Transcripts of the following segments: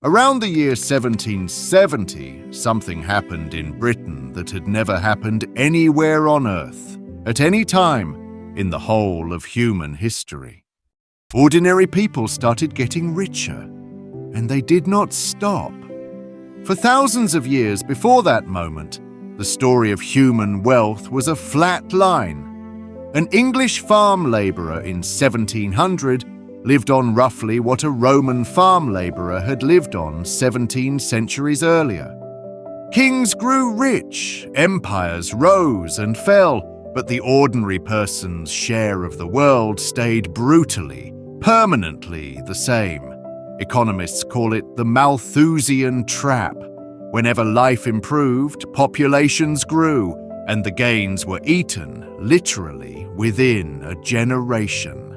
Around the year 1770, something happened in Britain that had never happened anywhere on Earth, at any time in the whole of human history. Ordinary people started getting richer, and they did not stop. For thousands of years before that moment, the story of human wealth was a flat line. An English farm labourer in 1700 lived on roughly what a Roman farm labourer had lived on 17 centuries earlier. Kings grew rich, empires rose and fell, but the ordinary person's share of the world stayed brutally, permanently the same. Economists call it the Malthusian trap. Whenever life improved, populations grew, and the gains were eaten, literally, within a generation.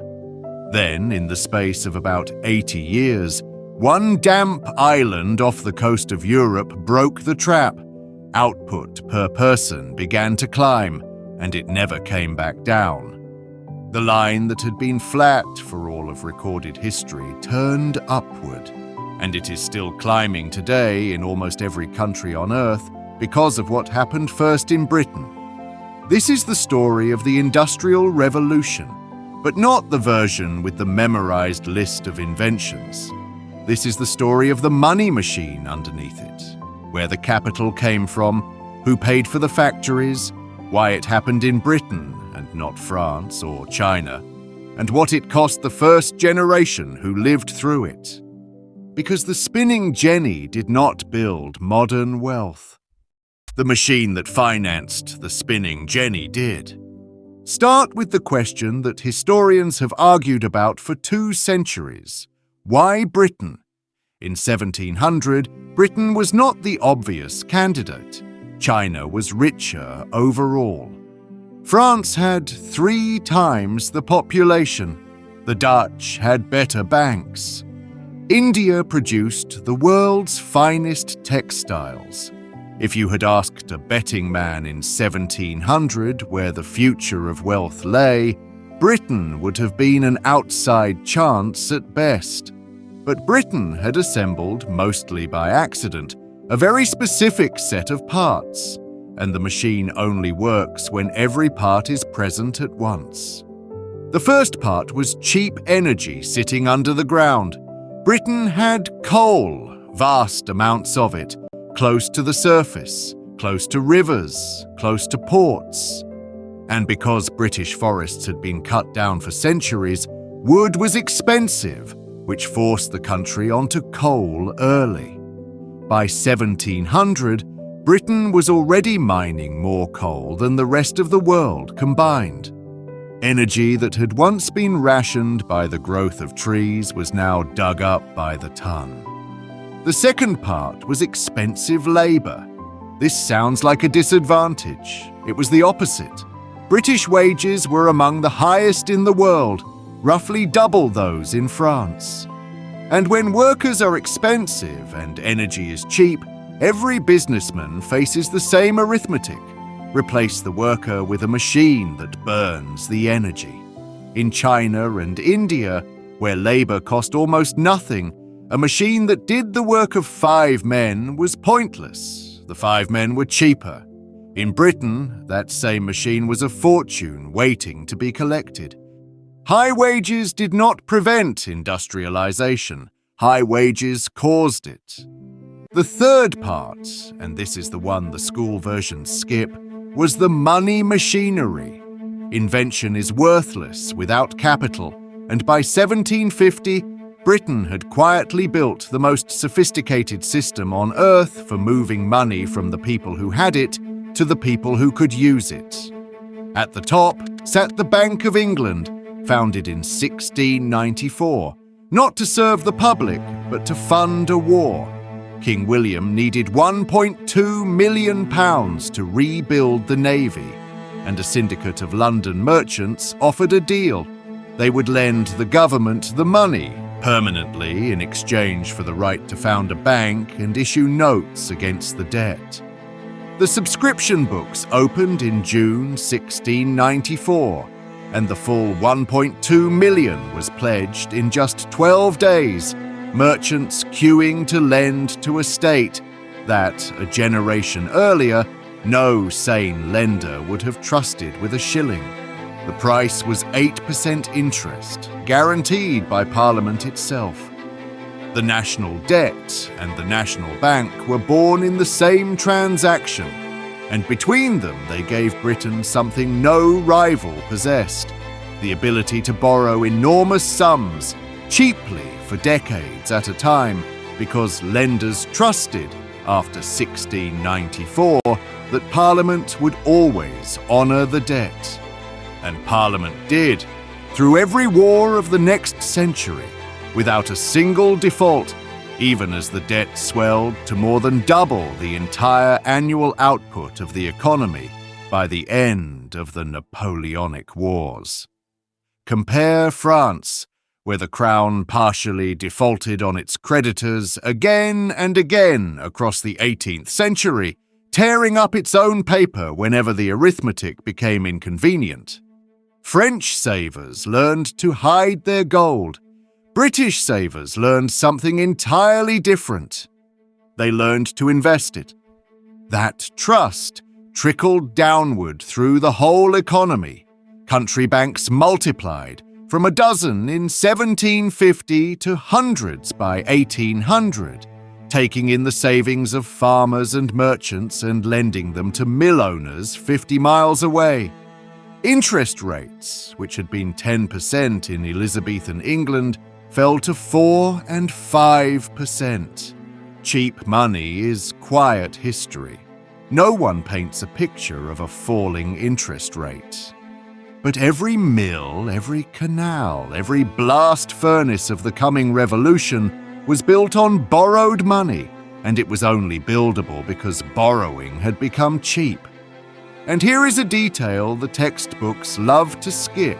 Then, in the space of about 80 years, one damp island off the coast of Europe broke the trap. Output per person began to climb, and it never came back down. The line that had been flat for all of recorded history turned upward, and it is still climbing today in almost every country on Earth because of what happened first in Britain. This is the story of the Industrial Revolution, but not the version with the memorized list of inventions. This is the story of the money machine underneath it, where the capital came from, who paid for the factories, why it happened in Britain and not France or China, and what it cost the first generation who lived through it. Because the spinning jenny did not build modern wealth. The machine that financed the spinning jenny did. Start with the question that historians have argued about for 2 centuries. Why Britain? In 1700, Britain was not the obvious candidate. China was richer overall. France had 3 times the population. The Dutch had better banks. India produced the world's finest textiles. If you had asked a betting man in 1700 where the future of wealth lay, Britain would have been an outside chance at best. But Britain had assembled, mostly by accident, a very specific set of parts, and the machine only works when every part is present at once. The first part was cheap energy sitting under the ground. Britain had coal, vast amounts of it, close to the surface, close to rivers, close to ports. And because British forests had been cut down for centuries, wood was expensive, which forced the country onto coal early. By 1700, Britain was already mining more coal than the rest of the world combined. Energy that had once been rationed by the growth of trees was now dug up by the ton. The second part was expensive labor. This sounds like a disadvantage. It was the opposite. British wages were among the highest in the world, roughly double those in France. And when workers are expensive and energy is cheap, every businessman faces the same arithmetic. Replace the worker with a machine that burns the energy. In China and India, where labor cost almost nothing, a machine that did the work of 5 men was pointless. The 5 men were cheaper. In Britain, that same machine was a fortune waiting to be collected. High wages did not prevent industrialization. High wages caused it. The third part, and this is the one the school versions skip, was the money machinery. Invention is worthless without capital, and by 1750, Britain had quietly built the most sophisticated system on Earth for moving money from the people who had it to the people who could use it. At the top sat the Bank of England, founded in 1694, not to serve the public, but to fund a war. King William needed £1.2 million to rebuild the navy, and a syndicate of London merchants offered a deal. They would lend the government the money permanently in exchange for the right to found a bank and issue notes against the debt. The subscription books opened in June 1694, and the full 1.2 million was pledged in just 12 days, merchants queuing to lend to a state that, a generation earlier, no sane lender would have trusted with a shilling. The price was 8% interest, guaranteed by Parliament itself. The national debt and the National Bank were born in the same transaction, and between them they gave Britain something no rival possessed: the ability to borrow enormous sums, cheaply for decades at a time, because lenders trusted, after 1694, that Parliament would always honour the debt. And Parliament did, through every war of the next century, without a single default, even as the debt swelled to more than double the entire annual output of the economy by the end of the Napoleonic Wars. Compare France, where the Crown partially defaulted on its creditors again and again across the 18th century, tearing up its own paper whenever the arithmetic became inconvenient. French savers learned to hide their gold. British savers learned something entirely different. They learned to invest it. That trust trickled downward through the whole economy. Country banks multiplied from a dozen in 1750 to hundreds by 1800, taking in the savings of farmers and merchants and lending them to mill owners 50 miles away. Interest rates, which had been 10% in Elizabethan England, fell to 4 and 5%. Cheap money is quiet history. No one paints a picture of a falling interest rate. But every mill, every canal, every blast furnace of the coming revolution was built on borrowed money, and it was only buildable because borrowing had become cheap. And here is a detail the textbooks love to skip.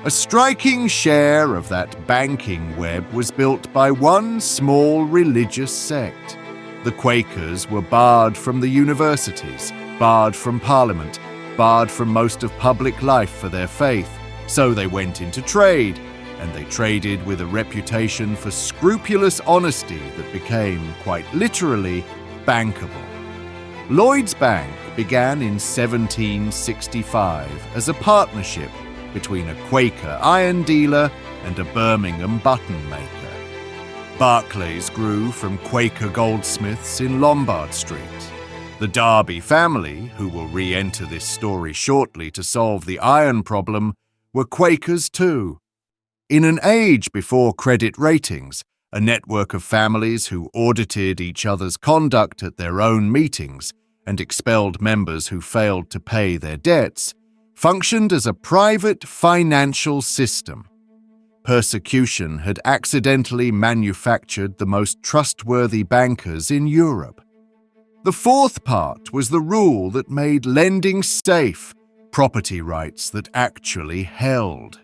A striking share of that banking web was built by one small religious sect. The Quakers were barred from the universities, barred from Parliament, barred from most of public life for their faith, so they went into trade, and they traded with a reputation for scrupulous honesty that became, quite literally, bankable. Lloyds Bank began in 1765 as a partnership between a Quaker iron dealer and a Birmingham button maker. Barclays grew from Quaker goldsmiths in Lombard Street. The Derby family, who will re-enter this story shortly to solve the iron problem, were Quakers too. In an age before credit ratings, a network of families who audited each other's conduct at their own meetings and expelled members who failed to pay their debts, functioned as a private financial system. Persecution had accidentally manufactured the most trustworthy bankers in Europe. The fourth part was the rule that made lending safe, property rights that actually held.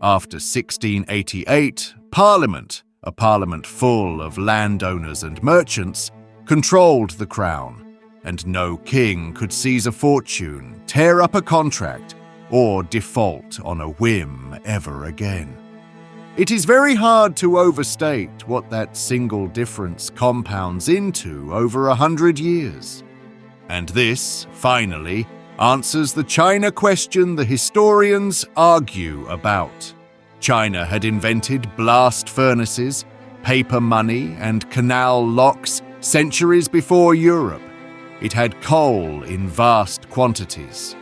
After 1688, Parliament, a parliament full of landowners and merchants, controlled the crown, and no king could seize a fortune, tear up a contract, or default on a whim ever again. It is very hard to overstate what that single difference compounds into over 100 years. And this, finally, answers the China question the historians argue about. China had invented blast furnaces, paper money, and canal locks centuries before Europe. It had coal in vast quantities.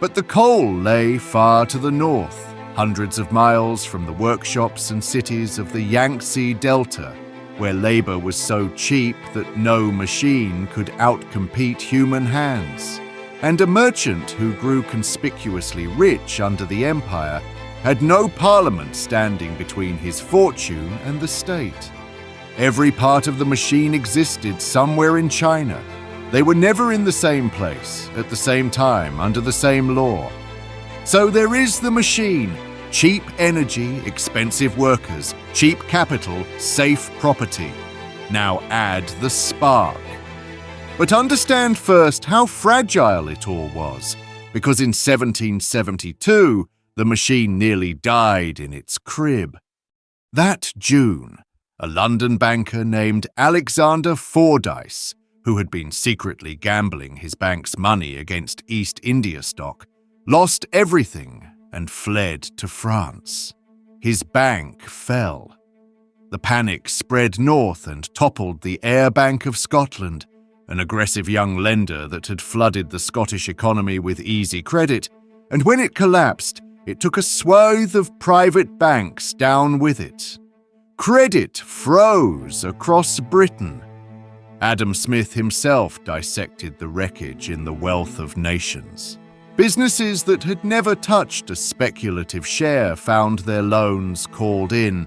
But the coal lay far to the north, hundreds of miles from the workshops and cities of the Yangtze Delta, where labor was so cheap that no machine could outcompete human hands. And a merchant who grew conspicuously rich under the empire had no parliament standing between his fortune and the state. Every part of the machine existed somewhere in China. They were never in the same place, at the same time, under the same law. So there is the machine: cheap energy, expensive workers, cheap capital, safe property. Now add the spark. But understand first how fragile it all was, because in 1772, the machine nearly died in its crib. That June, A London banker named Alexander Fordyce, who had been secretly gambling his bank's money against East India stock, lost everything and fled to France. His bank fell. The panic spread north and toppled the Ayr Bank of Scotland, an aggressive young lender that had flooded the Scottish economy with easy credit, and when it collapsed, it took a swathe of private banks down with it. Credit froze across Britain. Adam Smith himself dissected the wreckage in The Wealth of Nations. Businesses that had never touched a speculative share found their loans called in.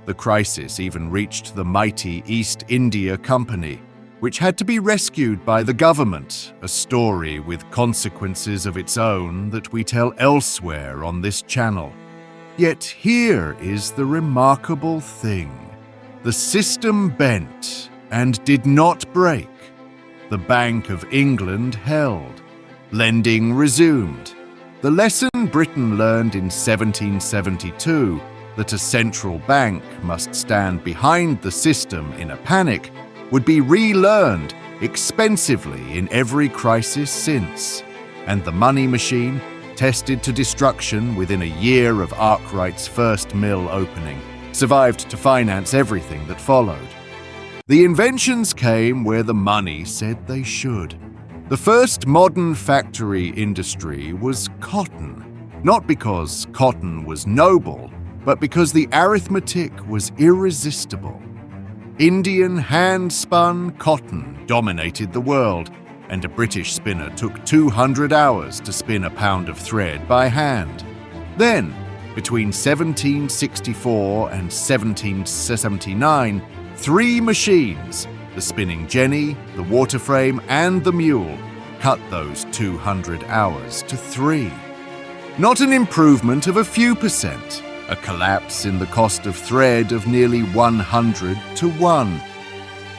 The crisis even reached the mighty East India Company, which had to be rescued by the government, a story with consequences of its own that we tell elsewhere on this channel. Yet here is the remarkable thing. The system bent and did not break. The Bank of England held. Lending resumed. The lesson Britain learned in 1772, that a central bank must stand behind the system in a panic, would be relearned expensively in every crisis since, and the money machine, tested to destruction within a year of Arkwright's first mill opening, survived to finance everything that followed. The inventions came where the money said they should. The first modern factory industry was cotton, not because cotton was noble, but because the arithmetic was irresistible. Indian hand-spun cotton dominated the world, and a British spinner took 200 hours to spin a pound of thread by hand. Then, between 1764 and 1779, 3 machines, the spinning jenny, the water frame, and the mule, cut those 200 hours to 3. Not an improvement of a few percent, a collapse in the cost of thread of nearly 100 to 1.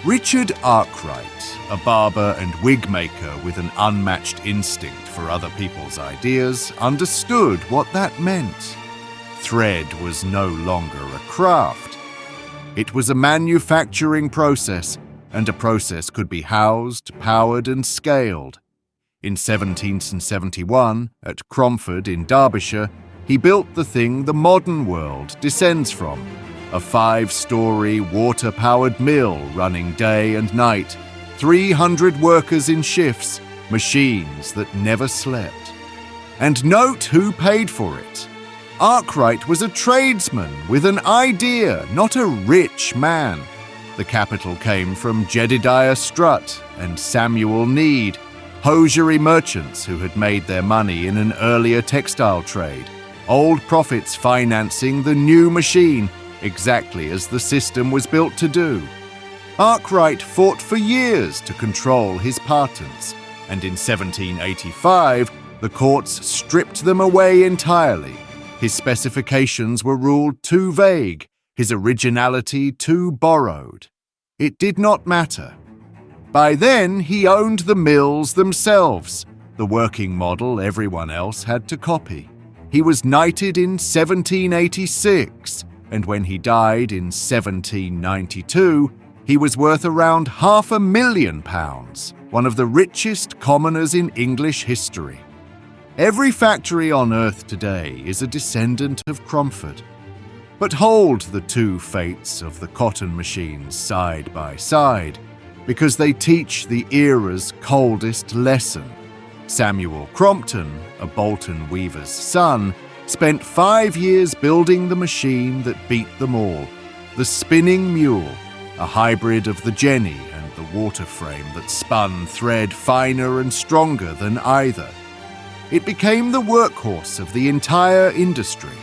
Richard Arkwright, a barber and wig maker with an unmatched instinct for other people's ideas, understood what that meant. Thread was no longer a craft. It was a manufacturing process, and a process could be housed, powered, and scaled. In 1771, at Cromford in Derbyshire, he built the thing the modern world descends from, a 5-storey water-powered mill running day and night, 300 workers in shifts, machines that never slept. And note who paid for it. Arkwright was a tradesman with an idea, not a rich man. The capital came from Jedediah Strutt and Samuel Need, hosiery merchants who had made their money in an earlier textile trade, old profits financing the new machine, exactly as the system was built to do. Arkwright fought for years to control his patents, and in 1785, the courts stripped them away entirely. His specifications were ruled too vague, his originality too borrowed. It did not matter. By then, he owned the mills themselves, the working model everyone else had to copy. He was knighted in 1786, and when he died in 1792, he was worth around £500,000, one of the richest commoners in English history. Every factory on Earth today is a descendant of Cromford. But hold the two fates of the cotton machines side by side, because they teach the era's coldest lesson. Samuel Crompton, a Boulton weaver's son, spent 5 years building the machine that beat them all, the spinning mule, a hybrid of the jenny and the water frame that spun thread finer and stronger than either. It became the workhorse of the entire industry.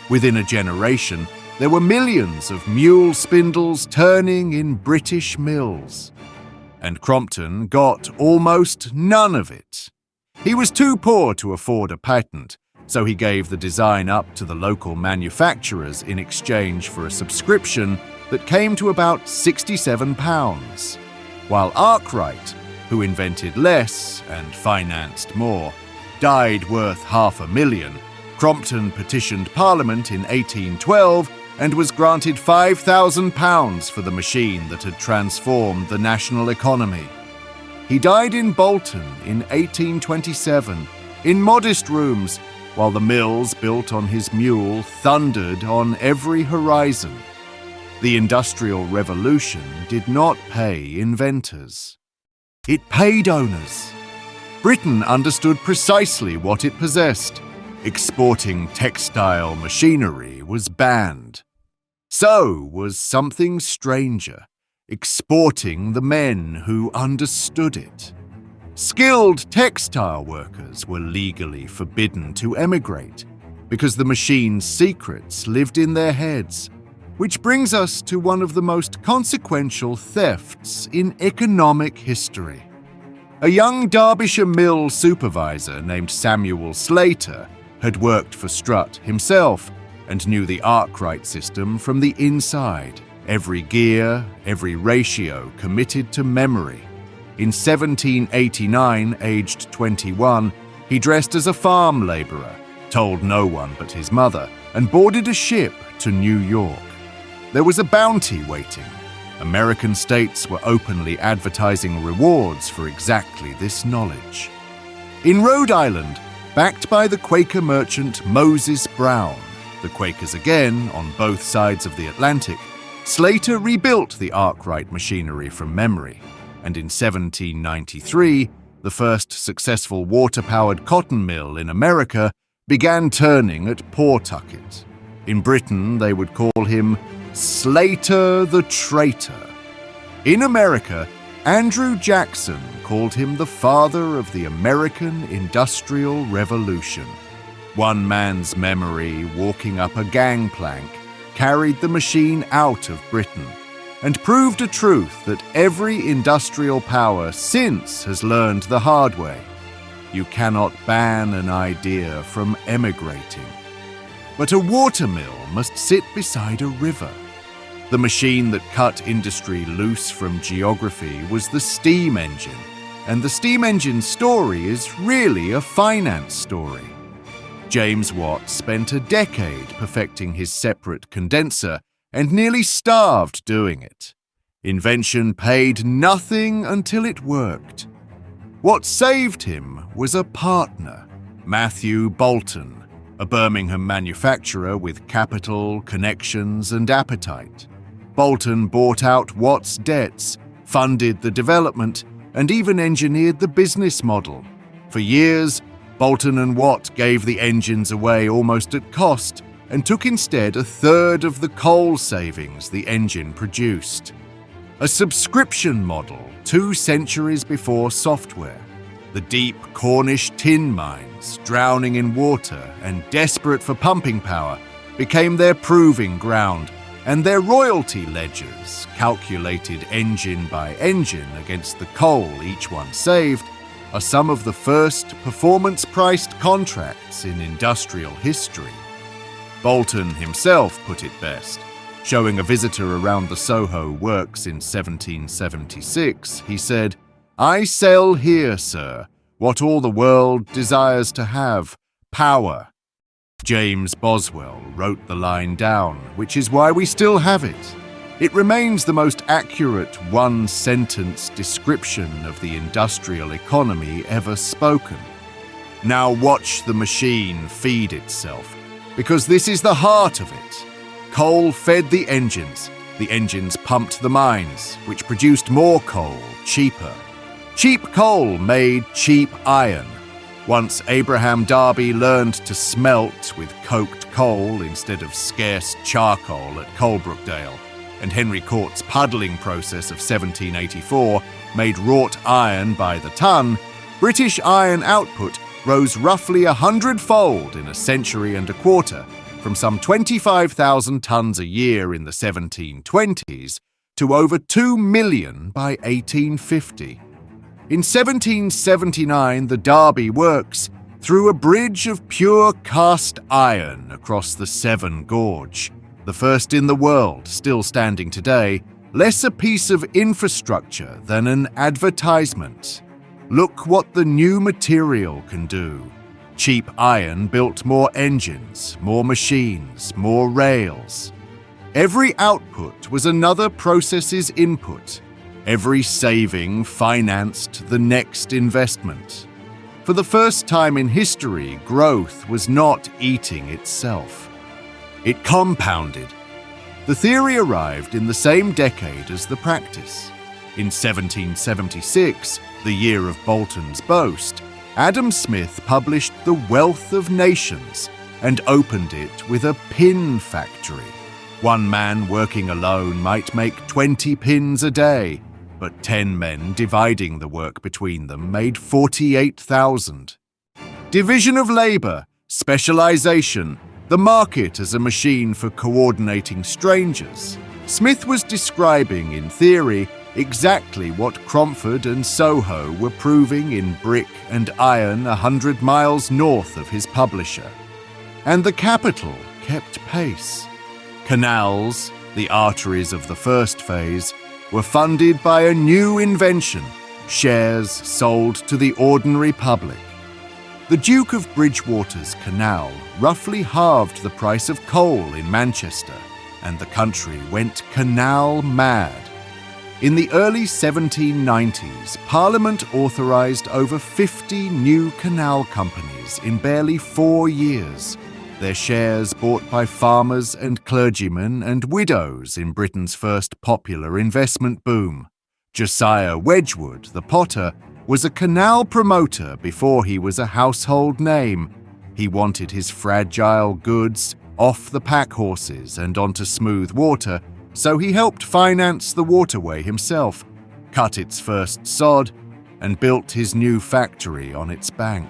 Within a generation, there were millions of mule spindles turning in British mills. And Crompton got almost none of it. He was too poor to afford a patent, so he gave the design up to the local manufacturers in exchange for a subscription that came to about £67, while Arkwright, who invented less and financed more, died worth £500,000. Crompton petitioned Parliament in 1812 and was granted £5,000 for the machine that had transformed the national economy. He died in Boulton in 1827, in modest rooms, while the mills built on his mule thundered on every horizon. The Industrial Revolution did not pay inventors. It paid owners. Britain understood precisely what it possessed. Exporting textile machinery was banned. So was something stranger, exporting the men who understood it. Skilled textile workers were legally forbidden to emigrate because the machine's secrets lived in their heads, which brings us to one of the most consequential thefts in economic history. A young Derbyshire mill supervisor named Samuel Slater had worked for Strutt himself and knew the Arkwright system from the inside, every gear, every ratio committed to memory. In 1789, aged 21, he dressed as a farm labourer, told no one but his mother, and boarded a ship to New York. There was a bounty waiting. American states were openly advertising rewards for exactly this knowledge. In Rhode Island, backed by the Quaker merchant Moses Brown, the Quakers again on both sides of the Atlantic, Slater rebuilt the Arkwright machinery from memory, and in 1793, the first successful water-powered cotton mill in America began turning at Pawtucket. In Britain, they would call him Slater the Traitor. In America, Andrew Jackson called him the father of the American Industrial Revolution. One man's memory walking up a gangplank carried the machine out of Britain and proved a truth that every industrial power since has learned the hard way. You cannot ban an idea from emigrating. But a watermill must sit beside a river. The machine that cut industry loose from geography was the steam engine, and the steam engine's story is really a finance story. James Watt spent a decade perfecting his separate condenser and nearly starved doing it. Invention paid nothing until it worked. What saved him was a partner, Matthew Boulton, a Birmingham manufacturer with capital, connections, and appetite. Boulton bought out Watt's debts, funded the development, and even engineered the business model. For years, Boulton and Watt gave the engines away almost at cost and took instead a third of the coal savings the engine produced. A subscription model 2 centuries before software. The deep Cornish tin mines, drowning in water and desperate for pumping power, became their proving ground, and their royalty ledgers, calculated engine by engine against the coal each one saved, are some of the first performance-priced contracts in industrial history. Boulton himself put it best. Showing a visitor around the Soho works in 1776, he said, "I sell here, sir, what all the world desires to have, power." James Boswell wrote the line down, which is why we still have it. It remains the most accurate one-sentence description of the industrial economy ever spoken. Now watch the machine feed itself, because this is the heart of it. Coal fed the engines pumped the mines, which produced more coal, cheaper. Cheap coal made cheap iron. Once Abraham Darby learned to smelt with coked coal instead of scarce charcoal at Coalbrookdale, and Henry Court's puddling process of 1784 made wrought iron by the ton, British iron output rose roughly 100-fold in a century and a quarter, from some 25,000 tons a year in the 1720s to over 2 million by 1850. In 1779, the Derby Works threw a bridge of pure cast iron across the Severn Gorge, the first in the world, still standing today, less a piece of infrastructure than an advertisement. Look what the new material can do. Cheap iron built more engines, more machines, more rails. Every output was another process's input. Every saving financed the next investment. For the first time in history, growth was not eating itself. It compounded. The theory arrived in the same decade as the practice. In 1776, the year of Boulton's boast, Adam Smith published The Wealth of Nations and opened it with a pin factory. One man working alone might make 20 pins a day, but 10 men dividing the work between them made 48,000. Division of labor, specialization, the market as a machine for coordinating strangers. Smith was describing, in theory, exactly what Cromford and Soho were proving in brick and iron 100 miles north of his publisher. And the capital kept pace. Canals, the arteries of the first phase, were funded by a new invention, shares sold to the ordinary public. The Duke of Bridgewater's canal roughly halved the price of coal in Manchester, and the country went canal mad. In the early 1790s, Parliament authorised over 50 new canal companies in barely 4 years, their shares bought by farmers and clergymen and widows in Britain's first popular investment boom. Josiah Wedgwood, the potter, was a canal promoter before he was a household name. He wanted his fragile goods off the pack horses and onto smooth water, so he helped finance the waterway himself, cut its first sod, and built his new factory on its bank.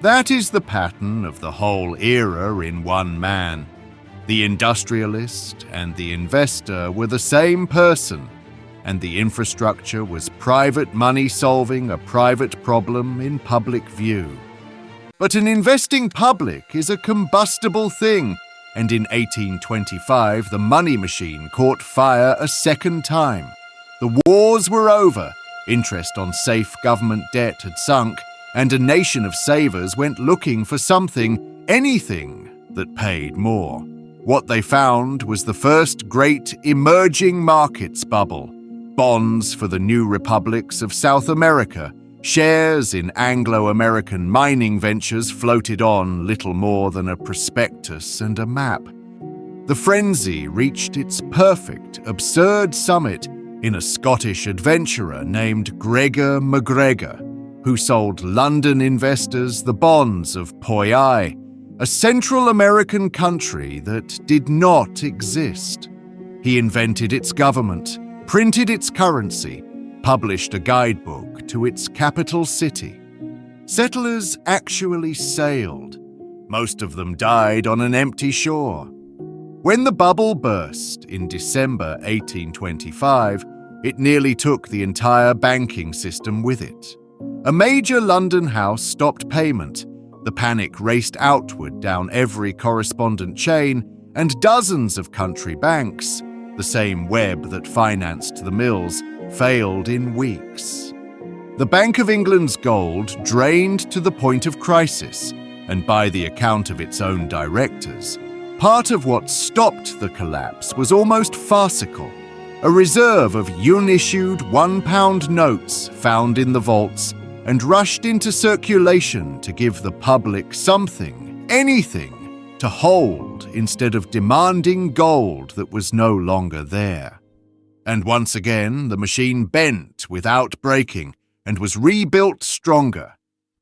That is the pattern of the whole era in one man. The industrialist and the investor were the same person, and the infrastructure was private money solving a private problem in public view. But an investing public is a combustible thing, and in 1825 the money machine caught fire a second time. The wars were over, interest on safe government debt had sunk, and a nation of savers went looking for something, anything, that paid more. What they found was the first great emerging markets bubble, bonds for the new republics of South America, shares in Anglo-American mining ventures floated on little more than a prospectus and a map. The frenzy reached its perfect, absurd summit in a Scottish adventurer named Gregor MacGregor, who sold London investors the bonds of Poyai, a Central American country that did not exist. He invented its government, printed its currency, published a guidebook to its capital city. Settlers actually sailed. Most of them died on an empty shore. When the bubble burst in December 1825, it nearly took the entire banking system with it. A major London house stopped payment. The panic raced outward down every correspondent chain, and dozens of country banks, the same web that financed the mills, failed in weeks. The Bank of England's gold drained to the point of crisis, and by the account of its own directors, part of what stopped the collapse was almost farcical. A reserve of unissued £1 notes found in the vaults and rushed into circulation to give the public something, anything, to hold instead of demanding gold that was no longer there. And once again, the machine bent without breaking and was rebuilt stronger.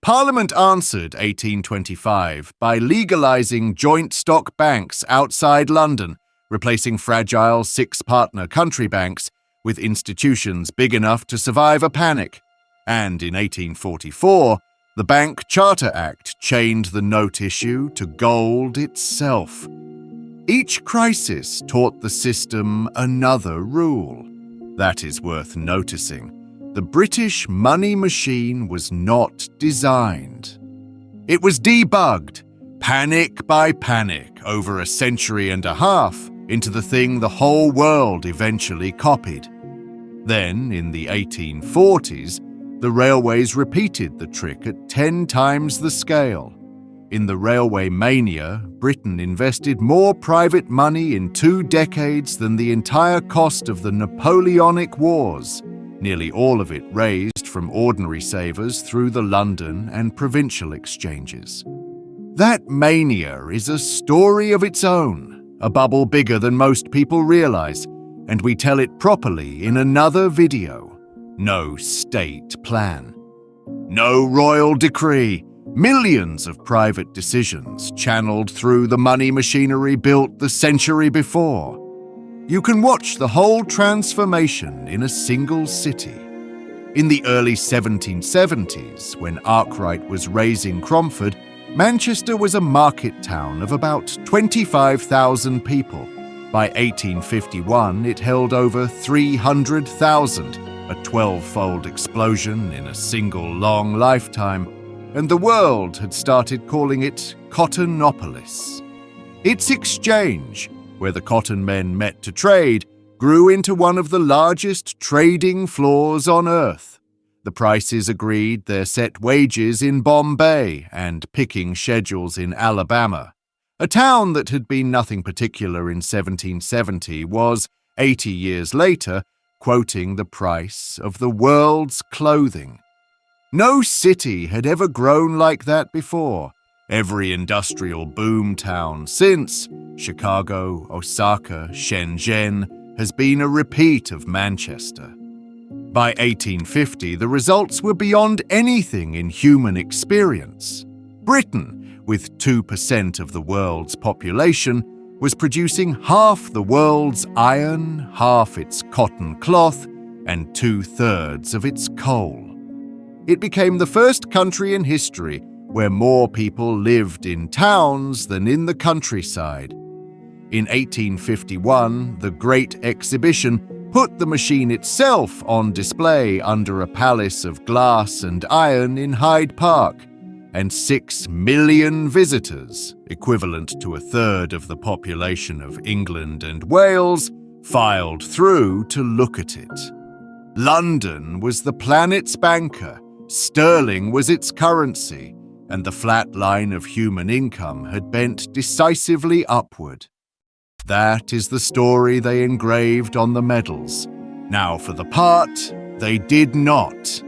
Parliament answered 1825 by legalising joint stock banks outside London, replacing fragile six-partner country banks with institutions big enough to survive a panic. And in 1844, the Bank Charter Act chained the note issue to gold itself. Each crisis taught the system another rule. That is worth noticing. The British money machine was not designed. It was debugged, panic by panic, over a century and a half, into the thing the whole world eventually copied. Then, in the 1840s, the railways repeated the trick at 10 times the scale. In the railway mania, Britain invested more private money in 2 decades than the entire cost of the Napoleonic Wars, nearly all of it raised from ordinary savers through the London and provincial exchanges. That mania is a story of its own, a bubble bigger than most people realize, and we tell it properly in another video. No state plan. No royal decree. Millions of private decisions channeled through the money machinery built the century before. You can watch the whole transformation in a single city. In the early 1770s, when Arkwright was raising Cromford, Manchester was a market town of about 25,000 people. By 1851, it held over 300,000, a 12-fold explosion in a single long lifetime, and the world had started calling it Cottonopolis. Its exchange, where the cotton men met to trade, grew into one of the largest trading floors on earth. The prices agreed their set wages in Bombay and picking schedules in Alabama. A town that had been nothing particular in 1770 was, 80 years later, quoting the price of the world's clothing. No city had ever grown like that before. Every industrial boom town since, Chicago, Osaka, Shenzhen, has been a repeat of Manchester. By 1850, the results were beyond anything in human experience. Britain, with 2% of the world's population, was producing half the world's iron, half its cotton cloth, and 2/3 of its coal. It became the first country in history where more people lived in towns than in the countryside. In 1851, the Great Exhibition put the machine itself on display under a palace of glass and iron in Hyde Park, and 6 million visitors, equivalent to 1/3 of the population of England and Wales, filed through to look at it. London was the planet's banker, sterling was its currency, and the flat line of human income had bent decisively upward. That is the story they engraved on the medals. Now for the part, they did not.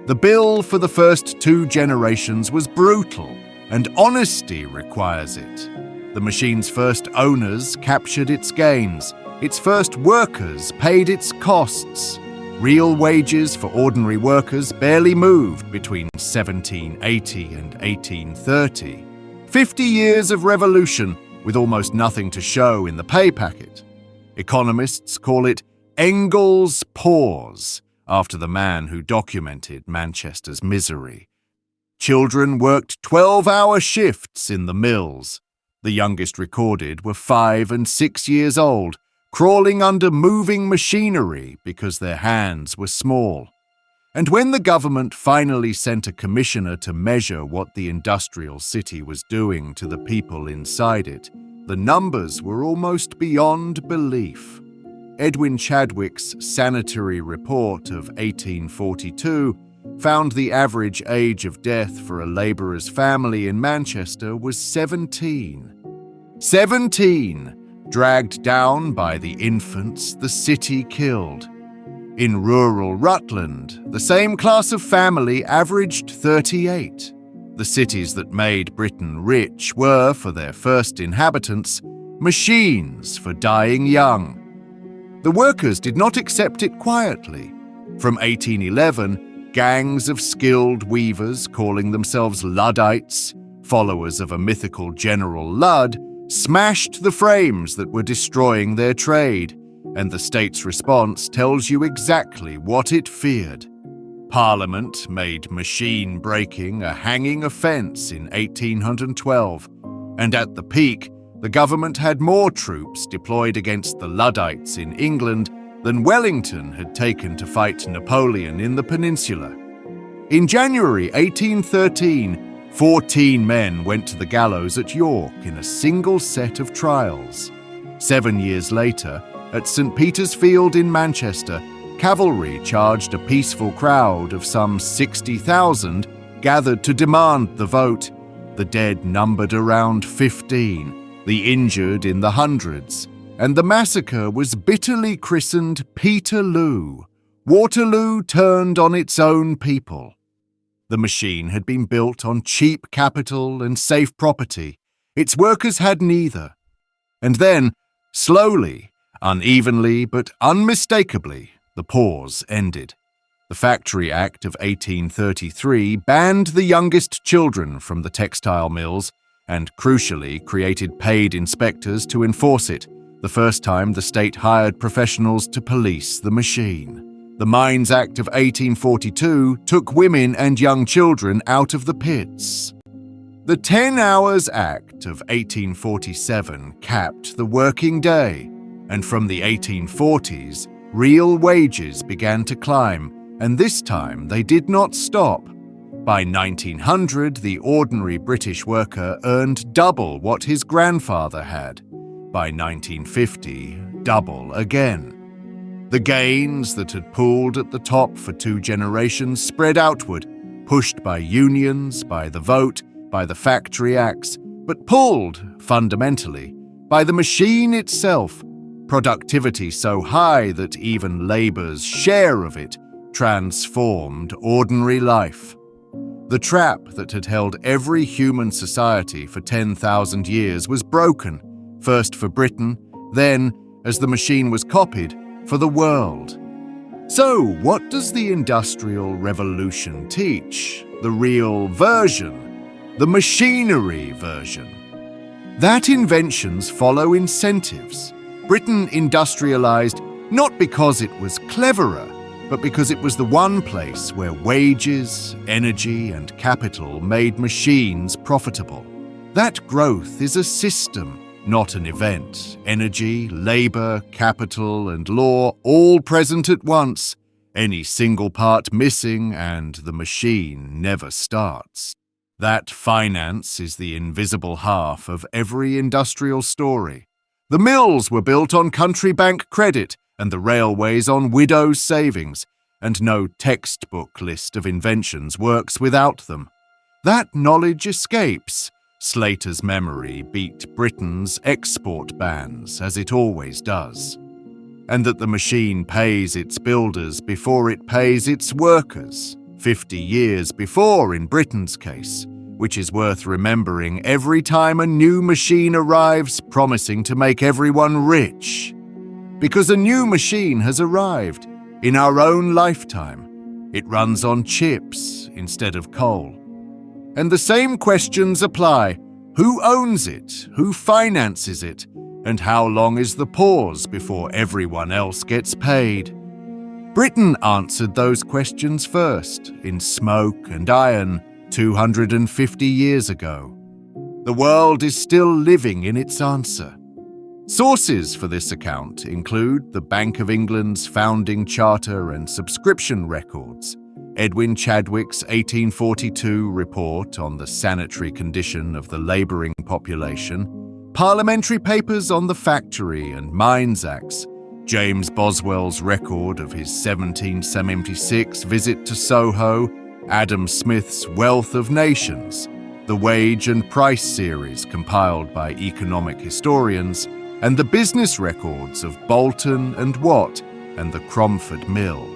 The bill for the first 2 generations was brutal, and honesty requires it. The machine's first owners captured its gains. Its first workers paid its costs. Real wages for ordinary workers barely moved between 1780 and 1830. 50 years of revolution with almost nothing to show in the pay packet. Economists call it Engels' pause, after the man who documented Manchester's misery. Children worked 12-hour shifts in the mills. The youngest recorded were 5 and 6 years old, crawling under moving machinery because their hands were small. And when the government finally sent a commissioner to measure what the industrial city was doing to the people inside it, the numbers were almost beyond belief. Edwin Chadwick's sanitary report of 1842 found the average age of death for a labourer's family in Manchester was 17. 17! Dragged down by the infants the city killed. In rural Rutland, the same class of family averaged 38. The cities that made Britain rich were, for their first inhabitants, machines for dying young. The workers did not accept it quietly. From 1811, gangs of skilled weavers calling themselves Luddites, followers of a mythical General Ludd, smashed the frames that were destroying their trade, and the state's response tells you exactly what it feared. Parliament made machine breaking a hanging offence in 1812, and at the peak, the government had more troops deployed against the Luddites in England than Wellington had taken to fight Napoleon in the Peninsula. In January 1813, 14 men went to the gallows at York in a single set of trials. 7 years later, at St. Peter's Field in Manchester, cavalry charged a peaceful crowd of some 60,000 gathered to demand the vote, The dead numbered around 15, the injured in the hundreds, and the massacre was bitterly christened Peterloo. Waterloo turned on its own people. The machine had been built on cheap capital and safe property. Its workers had neither. And then, slowly, unevenly but unmistakably, the pause ended. The Factory Act of 1833 banned the youngest children from the textile mills and, crucially, created paid inspectors to enforce it, the first time the state hired professionals to police the machine. The Mines Act of 1842 took women and young children out of the pits. The 10 Hours Act of 1847 capped the working day, and from the 1840s, real wages began to climb, and this time they did not stop. By 1900, the ordinary British worker earned double what his grandfather had. By 1950, double again. The gains that had pooled at the top for 2 generations spread outward, pushed by unions, by the vote, by the factory acts, but pulled, fundamentally, by the machine itself, productivity so high that even labour's share of it transformed ordinary life. The trap that had held every human society for 10,000 years was broken, first for Britain, then, as the machine was copied, for the world. So, what does the Industrial Revolution teach? The real version, the machinery version. That inventions follow incentives. Britain industrialized not because it was cleverer, but because it was the one place where wages, energy, and capital made machines profitable. That growth is a system, not an event. Energy, labor, capital, and law all present at once. Any single part missing and the machine never starts. That finance is the invisible half of every industrial story. The mills were built on country bank credit and the railways on widows' savings, and no textbook list of inventions works without them. That knowledge escapes. Slater's memory beat Britain's export bans, as it always does. And that the machine pays its builders before it pays its workers, 50 years before in Britain's case, which is worth remembering every time a new machine arrives promising to make everyone rich. Because a new machine has arrived, in our own lifetime. It runs on chips instead of coal. And the same questions apply. Who owns it? Who finances it? And how long is the pause before everyone else gets paid? Britain answered those questions first, in smoke and iron, 250 years ago. The world is still living in its answer. Sources for this account include the Bank of England's founding charter and subscription records, Edwin Chadwick's 1842 report on the sanitary condition of the labouring population, parliamentary papers on the Factory and Mines Acts, James Boswell's record of his 1776 visit to Soho, Adam Smith's Wealth of Nations, the Wage and Price series compiled by economic historians, and the business records of Boulton and Watt and the Cromford Mill.